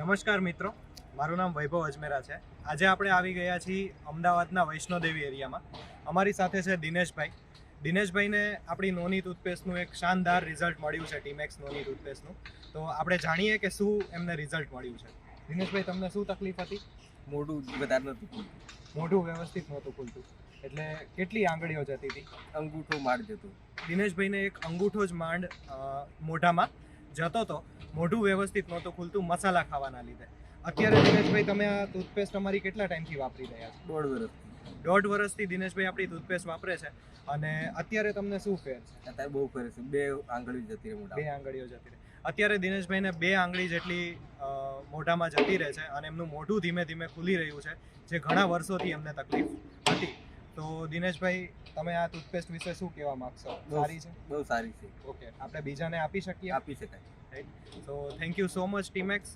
નમસ્કાર મિત્રો, મારું નામ વૈભવ અજમેરા છે. આજે આપણે આવી ગયા છીએ અમદાવાદના વૈષ્ણોદેવી એરિયામાં. અમારી સાથે છે દિનેશભાઈ. દિનેશભાઈને આપણી નોની ટૂથપેસ્ટનું એક શાનદાર રિઝલ્ટ મળ્યું છે, ટીમેક્સ નોની ટૂથપેસ્ટનું. તો આપણે જાણીએ કે શું એમને રિઝલ્ટ મળ્યું છે. દિનેશભાઈ, તમને શું તકલીફ હતી? મોઢું વધારે નહોતું ખુલતું. મોઢું વ્યવસ્થિત નહોતું ખુલતું, એટલે કેટલી આંગળીઓ જતી હતી? અંગૂઠો માર જતો. દિનેશભાઈને એક અંગૂઠો જ માંડ મોઢામાં જતો હતો. મોઢું વ્યવસ્થિત નહોતું ખુલતું મસાલા ખાવાના લીધે. અત્યારે દિનેશભાઈ, તમે આ ટૂથપેસ્ટ અમારી કેટલા ટાઈમથી વાપરી રહ્યા છો? 1.5 વર્ષથી. 1.5 વર્ષથી દિનેશભાઈ આપણી ટૂથપેસ્ટ વાપરે છે. અને અત્યારે તમને શું ફેર છે? અત્યારે બહુ ફરે છે. 2 આંગળીઓ જતી રહે મોઢામાં. 2 આંગળીઓ જતી રહે. અત્યારે દિનેશભાઈને 2 આંગળી જેટલી મોઢામાં જતી રહે છે અને એમનું મોઢું ધીમે ધીમે ખુલી રહ્યું છે, જે ઘણા વર્ષોથી એમને તકલીફ હતી. તો દિનેશભાઈ, તમે આ ટૂથપેસ્ટ વિશે શું કહેવા માંગશો? સારી છે? બહુ સારી છે. ઓકે, આપણે બીજાને આપી શકીએ? આપી શકાય. રાઈટ. તો thank you so much Timex.